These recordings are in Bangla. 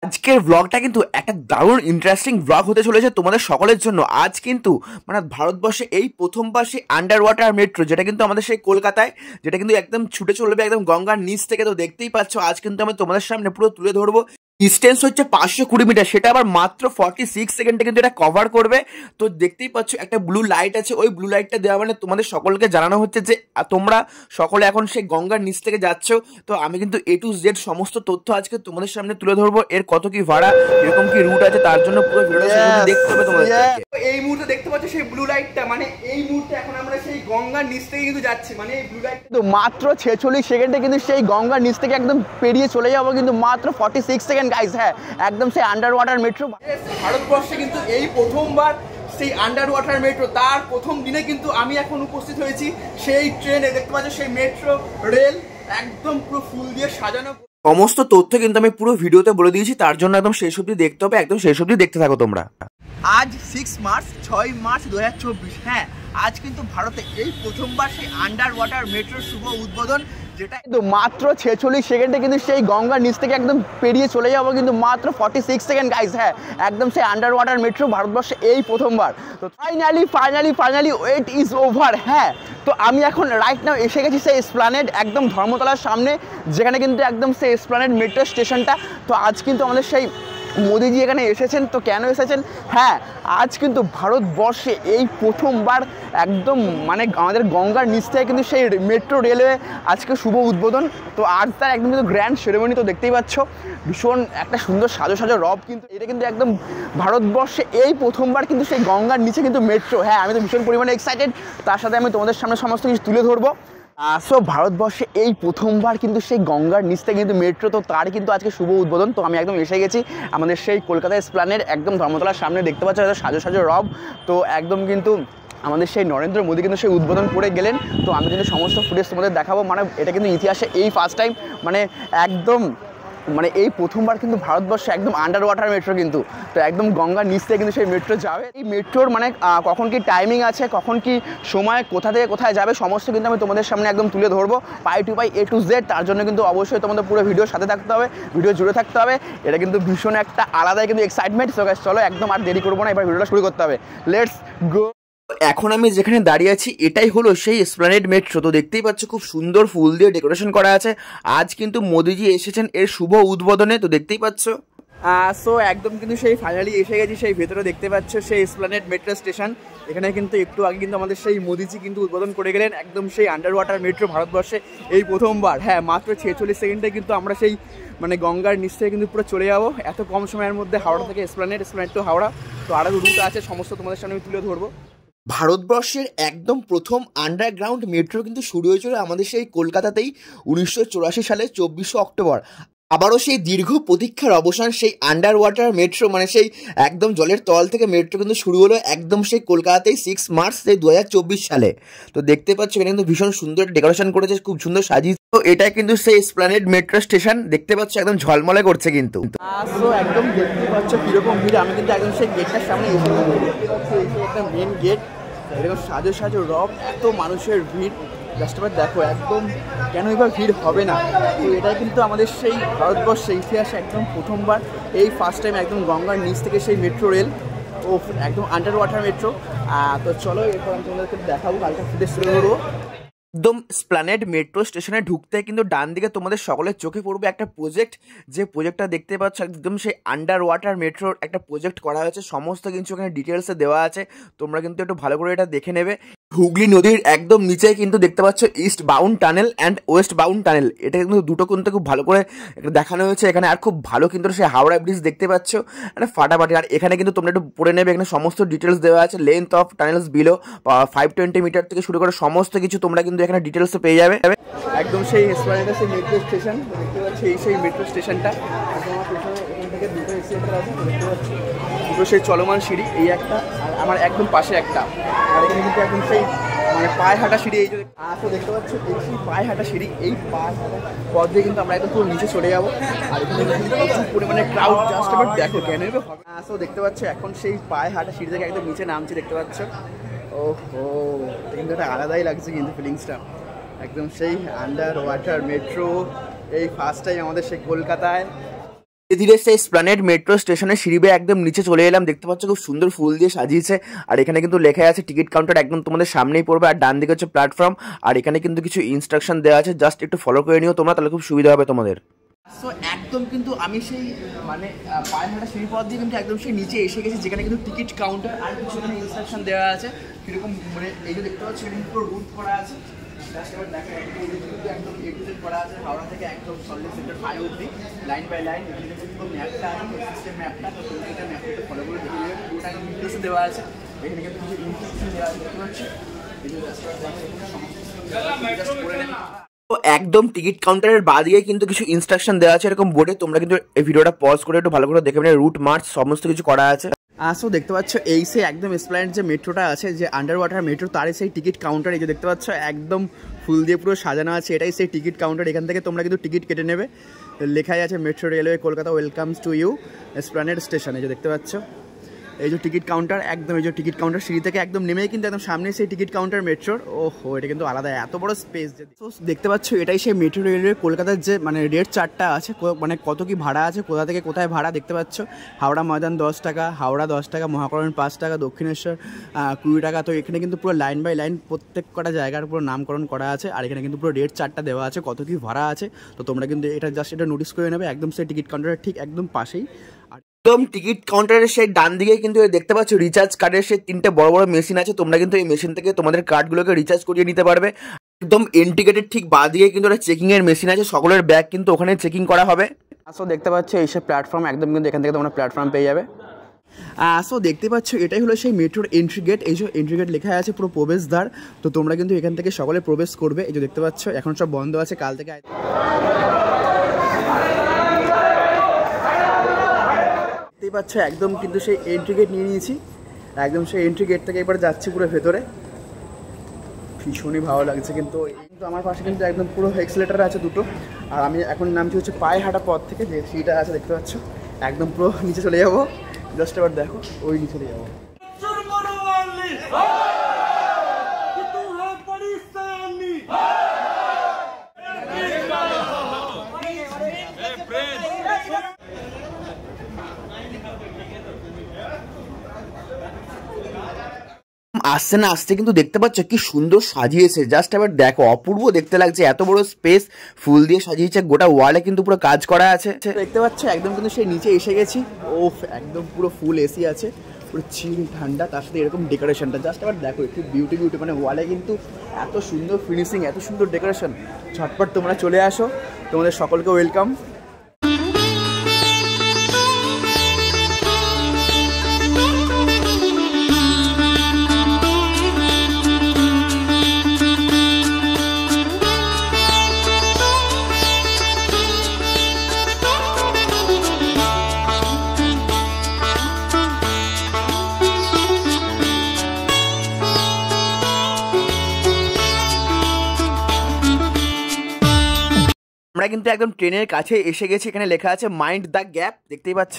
আজকের ব্লগটা কিন্তু একটা দারুণ ইন্টারেস্টিং ব্লগ হতে চলেছে তোমাদের সকলের জন্য। আজ কিন্তু মানে ভারতবর্ষে এই প্রথমবার সেই আন্ডার ওয়াটার মেট্রো, যেটা কিন্তু আমাদের সেই কলকাতায়, যেটা কিন্তু একদম ছুটে চলবে একদম গঙ্গার নিচ থেকে। তো দেখতেই পাচ্ছ আজ কিন্তু আমি তোমাদের সামনে পুরো তুলে ধরবো। ডিস্টেন্স হচ্ছে 520 মিটার, সেটা আবার মাত্র 46 সেকেন্ডে কিন্তু এটা কভার করবে। তো দেখতেই পাচ্ছ একটা ব্লু লাইট আছে, ওই ব্লু লাইটটা দেওয়া মানে তোমাদের সকলকে জানানো হচ্ছে যে তোমরা সকলে এখন সেই গঙ্গার নিচ থেকে যাচ্ছ। তো আমি কিন্তু A to Z সমস্ত তথ্য আজকে তোমাদের সামনে তুলে ধরবো। এর কত কি ভাড়া, এরকম কি রুট আছে, তার জন্য পুরো ভিডিওটা দেখতে হবে তোমাদেরকে। এই মুহূর্তে দেখতে পাচ্ছ সেই ব্লু লাইটটা, মানে এই মুহূর্তে এখন আমরা সেই গঙ্গার নিচ থেকে কিন্তু যাচ্ছি। মানে এই ব্লু লাইট তো মাত্র 46 সেকেন্ডে কিন্তু সেই গঙ্গার নিচ থেকে একদম পেরিয়ে চলে যাবো, কিন্তু মাত্র 46 সেকেন্ড গাইস। হ্যাঁ, একদম সেই আন্ডার ওয়াটার মেট্রো ভারতবর্ষে কিন্তু এই প্রথমবার সেই আন্ডার ওয়াটার মেট্রো। তার প্রথম দিনে কিন্তু আমি এখন উপস্থিত হয়েছি সেই ট্রেনে। দেখতে পাচ্ছ সেই মেট্রো রেল একদম পুরো ফুল দিয়ে সাজানো। সমস্ত তথ্য কিন্তু আমি পুরো ভিডিওতে বলে দিয়েছি, তার জন্য একদম শেষ অবধি দেখতে হবে, একদম শেষ অবধি দেখতে থাকো তোমরা। আজ 6 মার্চ 2024। হ্যাঁ, আজ কিন্তু ভারতে এই প্রথমবার সেই আন্ডার ওয়াটার মেট্রোর শুভ উদ্বোধন, যেটা কিন্তু মাত্র 46 সেকেন্ডে কিন্তু সেই গঙ্গার নিচ থেকে একদম পেরিয়ে চলে যাবো, কিন্তু মাত্র 46 সেকেন্ড গাইস। হ্যাঁ, একদম সেই আন্ডার ওয়াটার মেট্রো ভারতবর্ষে এই প্রথমবার। তো ফাইনালি ওয়েট ইজ ওভার। হ্যাঁ, তো আমি এখন রাইট নাও এসে গেছি সেই এসপ্ল্যানেড, একদম ধর্মতলার সামনে, যেখানে কিন্তু একদম সেই এসপ্ল্যানেড মেট্রো স্টেশনটা। তো আজ কিন্তু আমাদের সেই মোদিজি এখানে এসেছেন। তো কেন এসেছেন? হ্যাঁ, আজ কিন্তু ভারতবর্ষে এই প্রথমবার একদম মানে আমাদের গঙ্গার নিচ থেকে কিন্তু সেই মেট্রো রেলওয়ে আজকে শুভ উদ্বোধন। তো আজ তার একদম কিন্তু গ্র্যান্ড সেরেমনি। তো দেখতেই পাচ্ছ ভীষণ একটা সুন্দর সাজো রব, কিন্তু এটা কিন্তু একদম ভারতবর্ষে এই প্রথমবার কিন্তু সেই গঙ্গার নিচে কিন্তু মেট্রো। হ্যাঁ, আমি তো ভীষণ পরিমাণে এক্সাইটেড। তার সাথে আমি তোমাদের সামনে সমস্ত কিছু তুলে ধরবো। সো ভারতবর্ষে এই প্রথমবার কিন্তু সেই গঙ্গার নিচ থেকে কিন্তু মেট্রো, তো তার কিন্তু আজকে শুভ উদ্বোধন। তো আমি একদম এসে গেছি আমাদের সেই কলকাতা এসপ্ল্যানেড, একদম ধর্মতলার সামনে। দেখতে পাচ্ছ সাজো রব। তো একদম কিন্তু আমাদের সেই নরেন্দ্র মোদী কিন্তু সেই উদ্বোধন করে গেলেন। তো আমি কিন্তু সমস্ত ফুটেজ তোমাদের দেখাবো। মানে এটা কিন্তু ইতিহাসে এই ফার্স্ট টাইম, মানে একদম মানে এই প্রথমবার কিন্তু ভারতবর্ষে একদম আন্ডার ওয়াটার মেট্রো কিন্তু। তো একদম গঙ্গার নিচ থেকে কিন্তু সেই মেট্রো যাবে। এই মেট্রোর মানে কখন কি টাইমিং আছে, কখন কি সময়, কোথা থেকে কোথায় যাবে, সমস্ত কিন্তু আমি তোমাদের সামনে একদম তুলে ধরবো pie to pie A to Z। তার জন্য কিন্তু অবশ্যই তোমাদের পুরো ভিডিওর সাথে থাকতে হবে, ভিডিও জুড়ে থাকতে হবে। এটা কিন্তু ভীষণ একটা আলাদাই কিন্তু এক্সাইটমেন্ট। সো গাইস, চলো একদম আর দেরি করবো না, এবার ভিডিওটা শুরু করতে হবে। Let's go. এখন আমি যেখানে দাঁড়িয়ে আছি এটাই হলো সেই এসপ্ল্যানেড মেট্রো। তো দেখতেই পাচ্ছ খুব সুন্দর ফুল দিয়ে ডেকোরেশন করা আছে। আজ কিন্তু মোদিজি এসেছেন এর শুভ উদ্বোধনে। তো দেখতেই পাচ্ছ সো একদম কিন্তু সেই ফাইনালি এসে গেছি সেই ভেতরে। দেখতে পাচ্ছ সেই এসপ্ল্যানেড মেট্রো স্টেশন। এখানে কিন্তু একটু আগে কিন্তু আমাদের সেই মোদিজি কিন্তু উদ্বোধন করে গেলেন একদম সেই আন্ডার ওয়াটার মেট্রো ভারতবর্ষে এই প্রথমবার। হ্যাঁ, মাত্র 46 সেকেন্ডে কিন্তু আমরা সেই মানে গঙ্গার নিচ থেকে কিন্তু পুরো চলে যাবো এত কম সময়ের মধ্যে, হাওড়া থেকে এসপ্ল্যানেড টু হাওড়া। তো আরও রুট আছে, সমস্ত তোমাদের সামনে আমি তুলে ধরবো। ভারতবর্ষের একদম প্রথম আন্ডারগ্রাউন্ড মেট্রো কিন্তু শুরু হয়েছিল আমাদের সেই কলকাতাতেই 1984 সালে 24 অক্টোবর। আবারও সেই দীর্ঘ প্রতীক্ষার অবসান, সেই আন্ডার ওয়াটার মেট্রো মানে সেই একদম জলের তল থেকে মেট্রো কিন্তু শুরু হলো একদম সেই কলকাতাতেই 6 মার্চ 2024 সালে। তো দেখতে পাচ্ছ এখানে কিন্তু ভীষণ সুন্দর ডেকোরেশন করেছে, খুব সুন্দর সাজিয়েছে। তো এটা কিন্তু সেই এসপ্ল্যানেড মেট্রো স্টেশন। দেখতে পাচ্ছ একদম ঝলমলে করছে কিন্তু। সো একদম দেখতে পাচ্ছ কিরকম ভিড়। আমি কিন্তু একদম সেই গেটটার সামনে এসে দেখতে পাচ্ছি এই একটা মেন গেট, এরকম সাজো রব, এত মানুষের ভিড়। জাস্ট এবার দেখো একদম কেন এবার ভিড় হবে না। তো এটাই কিন্তু আমাদের সেই ভারতবর্ষের ইতিহাসে একদম প্রথমবার এই ফার্স্ট টাইম একদম গঙ্গার নিচ থেকে সেই মেট্রো রেল, ও একদম আন্ডার ওয়াটার মেট্রো। তো চলো এরপর আমি তোমাদেরকে দেখাবো, কালকে ফুটেজ তুলে ধরবো। একদম এসপ্ল্যানেড মেট্রো স্টেশনে ঢুকতে কিন্তু ডান দিকে তোমাদের সকলের চোখে পড়বে একটা প্রজেক্ট। যে প্রজেক্টটা দেখতে পাচ্ছ একদম সেই আন্ডার ওয়াটার মেট্রোর একটা প্রজেক্ট করা হয়েছে, সমস্ত কিছু এখানে ডিটেলসে দেওয়া আছে। তোমরা কিন্তু একটু ভালো করে এটা দেখে নেবে। হুগলি নদীর একদম নিচে কিন্তু দেখতে পাচ্ছ east bound tunnel and West bound tunnel. এটা কিন্তু দুটো কিন্তু খুব ভালো করে দেখানো হয়েছে এখানে। আর খুব ভালো কিন্তু সেই হাওড়া ব্রিজ দেখতে পাচ্ছ মানে ফাটাফাটি। আর এখানে কিন্তু তোমরা একটু পড়ে নেবে, এখানে সমস্ত ডিটেলস দেওয়া আছে। Length of tunnels below 520 metre থেকে শুরু করে সমস্ত কিছু তোমরা কিন্তু এখানে ডিটেলসে পেয়ে যাবে। একদম সেই এসপ্ল্যানেডের সেই মেট্রো স্টেশন দেখতে পাচ্ছি, এই সেই মেট্রো স্টেশনটা। এখান থেকে দুটো এক্সিলেটার আছে দেখতে পাচ্ছি, দুটো সেই চলমান সিঁড়ি, এই একটা আর আমার একদম পাশে একটা। আর এখানে কিন্তু একদম সেই মানে পায়ে হাঁটা সিঁড়ি, এই যে দেখতে পাচ্ছ এই পায়ে হাঁটা সিঁড়ি, এই পায়ে হাঁটা পথ দিয়ে কিন্তু আমরা একদম পুরো নিচে চলে যাবো। আর এখানে প্রচুর পরিমাণে ক্রাউড, জাস্ট এবার দেখো কেন হবে। দেখতে পাচ্ছ এখন সেই পায়ে হাঁটা সিঁড়ি থেকে একদম নিচে নামছে দেখতে পাচ্ছ। ওহো, এটা কিন্তু একটা আলাদাই লাগছে কিন্তু ফিলিংসটা। একদম সেই আন্ডার ওয়াটার মেট্রো এই ফার্স্ট টাইম আমাদের সেই কলকাতায়। ধীরে ধীরে সেই এসপ্ল্যানেড মেট্রো স্টেশনের সিঁড়ি বেয়ে একদম নিচে চলে এলাম। দেখতে পাচ্ছ খুব সুন্দর ফুল দিয়ে সাজিয়েছে, আর এখানে কিন্তু লেখা আছে টিকিট কাউন্টার একদম তোমাদের সামনেই পড়বে, আর ডান দিকে হচ্ছে প্ল্যাটফর্ম, আর এখানে কিন্তু কিছু ইনস্ট্রাকশন দেওয়া আছে, জাস্ট একটু ফলো করে নিও তোমরা, তাহলে খুব সুবিধা হবে তোমাদের। সো একদম কিন্তু আমি সেই মানে পায়ে হাঁটা সিঁড়ি পথ দিয়ে কিন্তু একদম সেই নিচে এসে গেছি, যেখানে কিন্তু টিকিট কাউন্টার আর কিছু এখানে ইনস্ট্রাকশন দেওয়া আছে কীরকম, মানে এই যে দেখতে পাচ্ছি এটা পুরো রুট করা আছে। এবার দেখা একদম এ টু জেড করা আছে, হাওড়া থেকে একদম সল্টলেক সেক্টর 5 অবধি লাইন বাই লাইন। এখানে কিন্তু ম্যাপটা আছে, সিস্টেম ম্যাপটা, তো তোমরা এটা ম্যাপটা একটু ফলো করে দেখে নেবে, পুরোটা একদম ডিটেলসে দেওয়া আছে। এখানে কিন্তু কিছু ইনস্ট্রাকশন দেওয়া আছে দেখতে পাচ্ছি, এই যে জাস্ট করে নেবে। তো একদম টিকিট কাউন্টারের বাদিকে কিন্তু কিছু ইনস্ট্রাকশন দেওয়া আছে এরকম বোর্ডে, তোমরা কিন্তু এই ভিডিওটা পজ করে একটু ভালো করে দেখে নেবে, রুট মার্চ সমস্ত কিছু করা আছে। সো দেখতে পাচ্ছ এই সে একদম এসপ্ল্যানেড যে মেট্রোটা আছে, যে আন্ডার ওয়াটার মেট্রো, তারই সেই টিকিট কাউন্টার। এই যে দেখতে পাচ্ছ একদম ফুল দিয়ে পুরো সাজানো আছে, এটাই সেই টিকিট কাউন্টার। এখান থেকে তোমরা কিন্তু টিকিট কেটে নেবে, লেখাই আছে metro railway Kolkata welcomes to you Esplanade station. এই যে দেখতে পাচ্ছ এই যে টিকিট কাউন্টার, একদম এই যে টিকিট কাউন্টার সিঁড়ি থেকে একদম নেমেই কিন্তু একদম সামনে সেই টিকিট কাউন্টার মেট্রোর। ওহো, এটা কিন্তু আলাদা এত বড় স্পেস। তো দেখতে পাচ্ছ এটাই সেই মেট্রো রেলওয়ে কলকাতার যে মানে রেট চার্টটা আছে, মানে কত কি ভাড়া আছে, কোথা থেকে কোথায় ভাড়া দেখতে পাচ্ছ। হাওড়া ময়দান 10 টাকা, হাওড়া 10 টাকা, মহাকরণ 5 টাকা, দক্ষিণেশ্বর 20 টাকা। তো এখানে কিন্তু পুরো লাইন বাই লাইন প্রত্যেক কটা জায়গার পুরো নামকরণ করা আছে, আর এখানে কিন্তু পুরো রেট চার্টটা দেওয়া আছে কত কি ভাড়া আছে। তো তোমরা কিন্তু এটা জাস্ট এটা নোটিস করে নেবে, একদম সেই টিকিট কাউন্টারের ঠিক একদম পাশেই। একদম টিকিট কাউন্টারের সেই ডান দিকে কিন্তু দেখতে পাচ্ছ রিচার্জ কার্ডের সেই 3টে বড় বড় মেশিন আছে, তোমরা কিন্তু এই মেশিন থেকে তোমাদের কার্ডগুলোকে রিচার্জ করিয়ে নিতে পারবে। একদম এন্ট্রিগেটের ঠিক বাঁ দিকে কিন্তু একটা চেকিং এর মেশিন আছে, সকলের ব্যাগ কিন্তু ওখানে চেকিং করা হবে। সো দেখতে পাচ্ছ এই সব প্ল্যাটফর্ম একদম কিন্তু এখান থেকে তোমরা প্ল্যাটফর্ম পেয়ে যাবে। সো দেখতে পাচ্ছ এটাই হলো সেই মেট্রোর এন্ট্রি গেট। এই যে এন্ট্রি গেট লেখা আছে পুরো প্রবেশদ্বার, তো তোমরা কিন্তু এখান থেকে সকলে প্রবেশ করবে। এই যে দেখতে পাচ্ছ এখন সব বন্ধ আছে, কাল থেকে দেখতেই পাচ্ছ একদম কিন্তু সেই এন্ট্রি গেট নিয়ে নিয়েছি, একদম সেই এন্ট্রি গেট থেকে এবার যাচ্ছি পুরো ভেতরে। ভীষণই ভালো লাগছে, কিন্তু আমার পাশে কিন্তু একদম পুরো এক্সিলেটার আছে দুটো, আর আমি এখন নামছি হচ্ছে পায়ে হাঁটা পথ থেকে, যে সিঁড়িটা আছে দেখতে পাচ্ছ একদম পুরো নিচে চলে যাবো। জাস্ট এবার দেখো ওই নিচে চলে যাবো। আসছে না আসছে কিন্তু দেখতে পাচ্ছ কি সুন্দর সাজিয়েছে, জাস্ট এবার দেখো অপূর্ব দেখতে লাগছে, এত বড় স্পেস ফুল দিয়ে সাজিয়েছে, গোটা ওয়ালে কিন্তু পুরো কাজ করা আছে। দেখতে পাচ্ছ একদম কিন্তু সেই নিচে এসে গেছি। ওফ, একদম পুরো ফুল এসি আছে, পুরো চিল ঠান্ডা, তার সাথে এরকম ডেকোরেশনটা জাস্ট এবার দেখো, একটু বিউটি মানে ওয়ালে কিন্তু এত সুন্দর ফিনিশিং, এত সুন্দর ডেকোরেশন। ঝটপট তোমরা চলে আসো, তোমাদের সকলকে ওয়েলকাম। আমরা কিন্তু একদম ট্রেনের কাছে এসে গেছি, এখানে লেখা আছে মাইন্ড দ্য গ্যাপ, দেখতেই পাচ্ছ।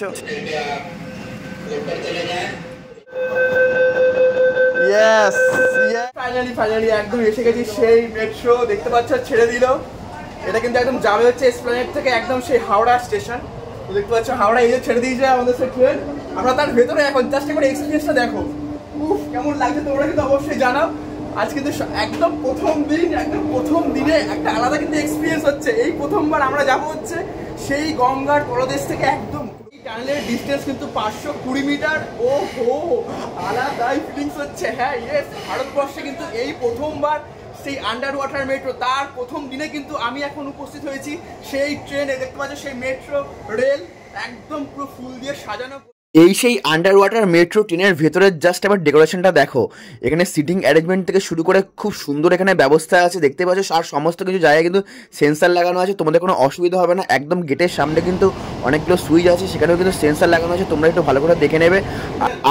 ফাইনালি একদম এসে গেছি সেই মেট্রো, দেখতে পাচ্ছ ছেড়ে দিল। এটা কিন্তু একদম যাবে হচ্ছে এসপ্ল্যানেড থেকে একদম সেই হাওড়া স্টেশন। তো দেখতে পাচ্ছ হাওড়া এই যে ছেড়ে দিয়েছে আমাদের সেই ট্রেন, আমরা তার ভেতরে এখন জাস্ট একবার এক্সপিরিয়েন্সটা দেখো। উফ, কেমন লাগছে তোমরা কিন্তু অবশ্যই জানাও। আজ কিন্তু একদম প্রথম দিনে একটা আলাদা কিন্তু এক্সপিরিয়েন্স হচ্ছে। এই প্রথমবার আমরা যাবো হচ্ছে সেই গঙ্গার তলদেশ থেকে একদম। এই টানেলের ডিস্টেন্স কিন্তু 520 মিটার। ও হো, আলাদাই ফিলিংস হচ্ছে। হ্যাঁ, ইয়েস, ভারতবর্ষে কিন্তু এই প্রথমবার সেই আন্ডার ওয়াটার মেট্রো, তার প্রথম দিনে কিন্তু আমি এখন উপস্থিত হয়েছি সেই ট্রেনে। দেখতে পাচ্ছ সেই মেট্রো রেল একদম পুরো ফুল দিয়ে সাজানো। এই সেই আন্ডার ওয়াটার মেট্রো ট্রেনের ভেতরে জাস্ট আবার ডেকোরেশনটা দেখো, এখানে সিটিং অ্যারেঞ্জমেন্ট থেকে শুরু করে খুব সুন্দর এখানে ব্যবস্থা আছে, দেখতে পাচ্ছ। আর সমস্ত কিছু জায়গায় কিন্তু সেন্সার লাগানো আছে, তোমাদের কোনো অসুবিধা হবে না। একদম গেটের সামনে কিন্তু অনেকগুলো সুইচ আছে, সেখানেও কিন্তু সেন্সার লাগানো আছে, তোমরা একটু ভালো করে দেখে নেবে।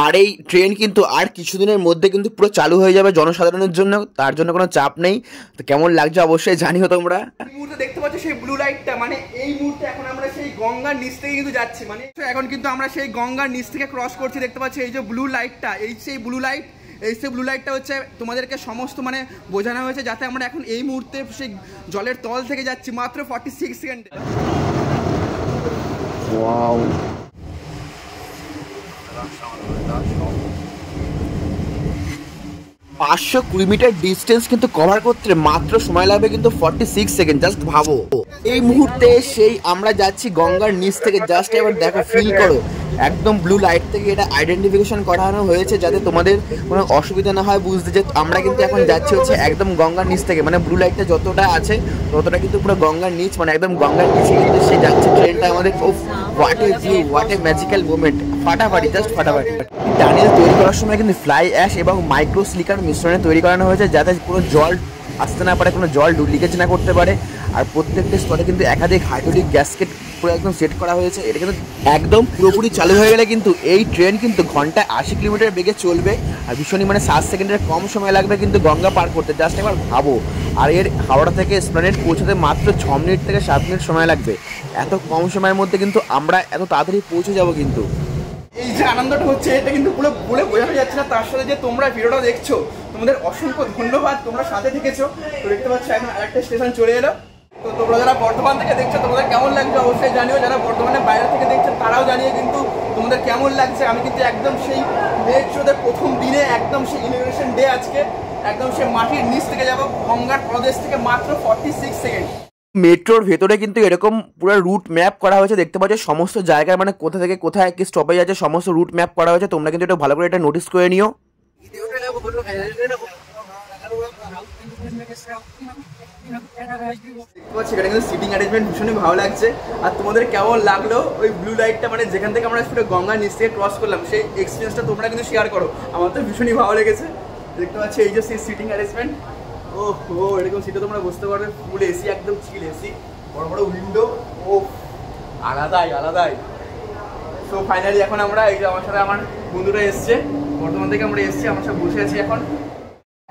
আর এই ট্রেন কিন্তু আর কিছুদিনের মধ্যে কিন্তু পুরো চালু হয়ে যাবে জনসাধারণের জন্য, তার জন্য কোনো চাপ নেই। তো কেমন লাগছে অবশ্যই জানিও তোমরা। এই মুহূর্তে দেখতে পাচ্ছ সেই ব্লু লাইটটা, মানে এই মুহূর্তে এখন আমরা সেই গঙ্গার নিচ থেকে কিন্তু যাচ্ছি, মানে এখন কিন্তু আমরা সেই গঙ্গার নিচ থেকে ক্রস করছি। দেখতে পাচ্ছি এই যে ব্লু লাইটটা, এই সেই ব্লু লাইটটা হচ্ছে তোমাদেরকে সমস্ত মানে বোঝানো হয়েছে, যাতে আমরা এখন এই মুহূর্তে সেই জলের তল থেকে যাচ্ছি মাত্র 46 সেকেন্ডে। ওয়াও, 520 মিটার ডিস্টেন্স কিন্তু কভার করতে মাত্র সময় লাগবে কিন্তু 46 সেকেন্ড। জাস্ট ভাবো, এই মুহূর্তে সেই আমরা যাচ্ছি গঙ্গার নিচ থেকে। জাস্ট এবার দেখো, ফিল করো, একদম ব্লু লাইট থেকে এটা আইডেন্টিফিকেশন করানো হয়েছে যাতে তোমাদের কোনো অসুবিধা না হয় বুঝতে, যে আমরা কিন্তু এখন যাচ্ছি হচ্ছে একদম গঙ্গার নিচ থেকে। মানে ব্লু লাইটটা যতটা আছে ততটা কিন্তু পুরো গঙ্গার নিচ, মানে একদম গঙ্গার নিচে কিন্তু সে যাচ্ছে ট্রেনটা আমাদের। What a view, what a magical moment, ফাটাফাটি, জাস্ট ফাটাফাটি। টানেল তৈরি করার সময় কিন্তু ফ্লাই অ্যাশ এবং মাইক্রো সিলিকার মিশ্রণে তৈরি করানো হয়েছে যাতে পুরো জল আসতে না পারে, কোনো জল লিকেজ না করতে পারে। আর প্রত্যেকটা স্তরে কিন্তু একাধিক হাইড্রোলিক গ্যাসকেট পুরো একদম সেট করা হয়েছে। এটা কিন্তু একদম পুরোপুরি চালু হয়ে গেলে কিন্তু এই ট্রেন কিন্তু ঘন্টায় 80 কিলোমিটার বেগে চলবে। আর ভীষণই মানে 7 সেকেন্ডের কম সময় লাগবে কিন্তু গঙ্গা পার করতে। জাস্ট একবার ভাবো। আর এর হাওড়া থেকে এসপ্ল্যানেড পৌঁছাতে মাত্র 6 মিনিট থেকে 7 মিনিট সময় লাগবে। এত কম সময়ের মধ্যে কিন্তু আমরা এত তাড়াতাড়ি পৌঁছে যাব। কিন্তু এই যে আনন্দটা হচ্ছে এটা কিন্তু পুরো বলে বোঝানো যাচ্ছে না। তার সাথে যে তোমরা ভিডিওটা দেখছো, তোমাদের অসংখ্য ধন্যবাদ, তোমরা সাথে থেকেছো। তো দেখতে পাচ্ছ এখন আরেকটা স্টেশন চলে এলো। তো তোমরা যারা বর্ধমান থেকে দেখছো তোমাদের কেমন লাগছে অবশ্যই জানিও। যারা বর্ধমানের বাইরে থেকে দেখছো তারাও জানিয়ে কিন্তু তোমাদের কেমন লাগছে। আমি কিন্তু একদম সেই মেট্রোতে প্রথম দিনে একদম সেই ইনোগ্রেশন ডে আজকে, একদম সেই মাটির নিচ থেকে যাবো গঙ্গার প্রদেশ থেকে মাত্র 46 সেকেন্ড। মেট্রোর ভেতরে কিন্তু এরকম পুরো রুট ম্যাপ করা হয়েছে, দেখতে পাচ্ছ সমস্ত জায়গায়, মানে কোথা থেকে কোথায় কি স্টপেজ আছে সমস্ত রুট ম্যাপ করা হয়েছে। তোমরা কিন্তু এটা ভালো করে এটা নোটিস করে নিও। সেখানে কিন্তু সিটিং অ্যারেঞ্জমেন্ট ভীষণই ভালো লাগছে। আর তোমাদের কেমন লাগলো ওই ব্লু লাইটটা, মানে যেখান থেকে আমরা পুরো গঙ্গার নিচ থেকে ক্রস করলাম, সেই এক্সপিরিয়েন্সটা তোমরা কিন্তু শেয়ার করো। আমার তো ভীষণই ভালো লেগেছে। দেখতে পাচ্ছি এই যে সেই সিটিং অ্যারেঞ্জমেন্ট, ও হো, এরকম সিটে তোমরা বুঝতে পারবে, ফুল এসি, একদম চিল এসি, বড় বড় উইন্ডো, ও আলাদাই আলাদাই। সো ফাইনালি এখন আমরা এই যে আমার সাথে আমার বন্ধুরা এসছে বর্ধমান থেকে, আমরা এসছি, আমার সাথে বসে আছি এখন।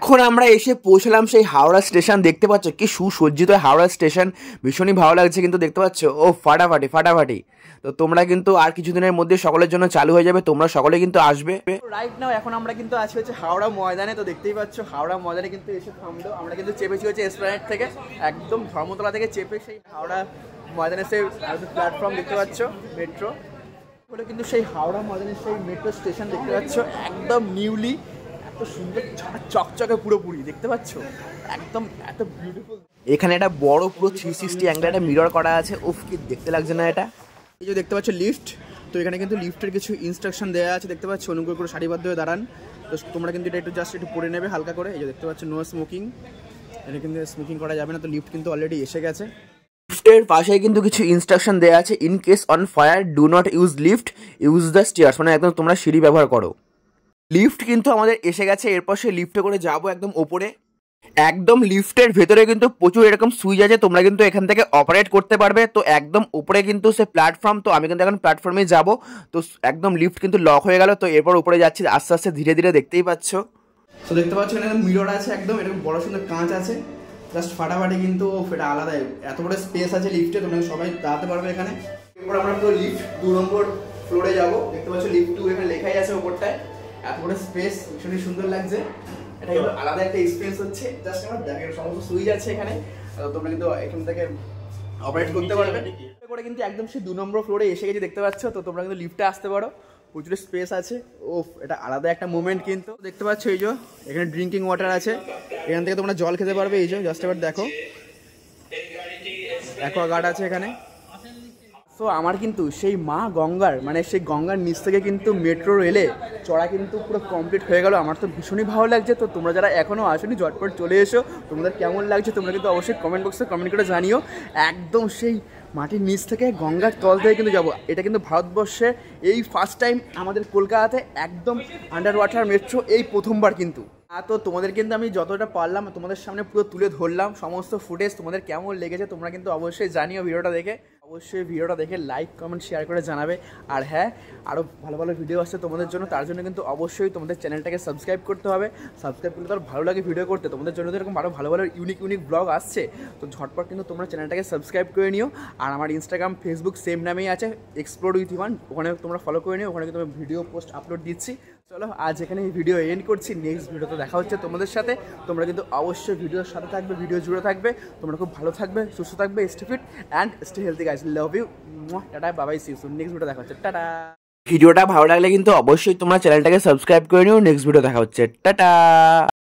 এখন আমরা এসে পৌঁছলাম সেই হাওড়া স্টেশন। দেখতে পাচ্ছ কি সুসজ্জিত হাওড়া স্টেশন, ভীষণই ভালো লাগছে কিন্তু দেখতে পাচ্ছ, ও ফাটাফাটি ফাটাফাটি। তো তোমরা কিন্তু আর কিছুদিনের মধ্যে সকলের জন্য চালু হয়ে যাবে, তোমরা সকলে কিন্তু আসবে। রাইট নাও এখন আমরা কিন্তু আছি হচ্ছে হাওড়া ময়দানে। তো দেখতেই পাচ্ছ হাওড়া ময়দানে কিন্তু এসে থামলো। আমরা কিন্তু চেপেছি হচ্ছে এসপ্ল্যানেড থেকে, একদম ধর্মতলা থেকে চেপে সেই হাওড়া ময়দানে সেই প্ল্যাটফর্ম দেখতে পাচ্ছ মেট্রো বলে, কিন্তু সেই হাওড়া ময়দানের সেই মেট্রো স্টেশন দেখতে পাচ্ছ, একদম নিউলি, এত সুন্দর চকচকে পুরোপুরি দেখতে পাচ্ছ, একদম এত বিউটিফুল। এখানে একটা বড় পুরো 360 অ্যাঙ্গেল একটা মিরর করা আছে। উফ, কি দেখতে লাগছে না এটা। এই যে দেখতে পাচ্ছ লিফট, তো এখানে কিন্তু লিফটের কিছু ইনস্ট্রাকশন দেওয়া আছে দেখতে পাচ্ছ, অনুগ্রহ করে সারিবদ্ধ হয়ে দাঁড়ান। তো তোমরা কিন্তু এটা একটু জাস্ট একটু পড়ে নেবে হালকা করে। এই যে দেখতে পাচ্ছ নো স্মোকিং, এটা কিন্তু স্মোকিং করা যাবে না। তো লিফট কিন্তু অলরেডি এসে গেছে। লিফটের পাশে কিন্তু কিছু ইনস্ট্রাকশন দেওয়া আছে, in case on fire do not use lift, use the stairs, মানে একদম তোমরা সিঁড়ি ব্যবহার করো। লিফট কিন্তু আমাদের এসে গেছে, এরপর সেই লিফটে করে যাবো একদম ওপরে। একদম লিফটের ভেতরে কিন্তু প্রচুর এরকম সুইচ আছে, তোমরা কিন্তু এখান থেকে অপারেট করতে পারবে। তো একদম উপরে কিন্তু সে প্ল্যাটফর্ম, তো আমি কিন্তু এখন প্ল্যাটফর্মে যাব। তো একদম লিফট কিন্তু লক হয়ে গেল। তো এরপর উপরে যাচ্ছি আস্তে আস্তে ধীরে ধীরে, দেখতেই পাচ্ছ। তো দেখতে পাচ্ছ এখানে মিরর আছে, একদম এরকম বড় সুন্দর কাঁচ আছে, জাস্ট ফাটাফাটি কিন্তু এটা আলাদাই, এত বড় স্পেস আছে লিফটে, তোমরা সবাই দাঁড়াতে পারবে এখানে। এরপর আমরা তো লিফট 2 নম্বর ফ্লোরে যাবো। দেখতে পাচ্ছ লিফট 2 এখানে লেখাই আছে ওপরটায়, এত বড় স্পেস, ভীষণই সুন্দর লাগছে। এটা কিন্তু আলাদা একটা এক্সপিরিয়েন্স হচ্ছে। জাস্ট আমার দেখেন সমস্ত সুইচ আছে এখানে, তোমরা কিন্তু এখান থেকে অপারেট করতে পারবে করে। কিন্তু একদম সেই 2 নম্বর ফ্লোরে এসে গেছি দেখতে পাচ্ছ। তো তোমরা কিন্তু লিফটে আসতে পারো, প্রচুর স্পেস আছে। ও এটা আলাদা একটা মোমেন্ট কিন্তু দেখতে পাচ্ছ। এই যে এখানে ড্রিঙ্কিং ওয়াটার আছে, এখান থেকে তোমরা জল খেতে পারবে। এই যে জাস্ট এবার দেখো, অ্যাকোয়াগার্ড আছে এখানে। সো আমার কিন্তু সেই মা গঙ্গার, মানে সেই গঙ্গার নিচ থেকে কিন্তু মেট্রো রেলে চড়া কিন্তু পুরো কমপ্লিট হয়ে গেল। আমার তো ভীষণই ভালো লাগছে। তো তোমরা যারা এখনও আসোনি ঝটপট চলে এসো, তোমাদের কেমন লাগছে তোমরা কিন্তু অবশ্যই কমেন্ট বক্সে কমেন্ট করে জানিও। একদম সেই মাটির নিচ থেকে গঙ্গার তল থেকে কিন্তু যাবো। এটা কিন্তু ভারতবর্ষে এই ফার্স্ট টাইম আমাদের কলকাতাতে একদম আন্ডার ওয়াটার মেট্রো, এই প্রথমবার কিন্তু। তো তোমাদের কিন্তু আমি যতটা পারলাম তোমাদের সামনে পুরো তুলে ধরলাম সমস্ত ফুটেজ। তোমাদের কেমন লেগেছে তোমরা কিন্তু অবশ্যই জানিও ভিডিওটা দেখে। অবশ্যই ভিডিওটা দেখে লাইক কমেন্ট শেয়ার করে জানাবে। আর হ্যাঁ, আরও ভালো ভালো ভিডিও আসছে তোমাদের জন্য, তার জন্য কিন্তু অবশ্যই তোমাদের চ্যানেলটাকে সাবস্ক্রাইব করতে হবে। সাবস্ক্রাইব করলে তো ভালো লাগে ভিডিও করতে, তোমাদের জন্য তো এরকম আরও ভালো ভালো ইউনিক ব্লগ আসছে। তো ঝটপট কিন্তু তোমরা চ্যানেলটাকে সাবস্ক্রাইব করে নিও। আর আমার ইনস্টাগ্রাম ফেসবুক সেম নামেই আছে, এক্সপ্লোর উইথ ইভান, ওখানে তোমরা ফলো করে নিও। ওখানে কিন্তু আমি ভিডিও পোস্ট আপলোড দিচ্ছি। চলো আজ এখানে এই ভিডিও এন্ড করছি, নেক্সট ভিডিওতে দেখা হচ্ছে তোমাদের সাথে। তোমরা কিন্তু অবশ্যই ভিডিওর সাথে থাকবে, ভিডিও জুড়ে থাকবে, তোমরা খুব ভালো থাকবে, সুস্থ থাকবে, stay fit and stay healthy guys, love you, ta ta, Babai, see you soon, next video দেখা হচ্ছে, টাটা। ভিডিওটা ভালো লাগলে কিন্তু অবশ্যই তোমরা চ্যানেলটাকে সাবস্ক্রাইব করে নিও। নেক্সট ভিডিও দেখা হচ্ছে, টাটা।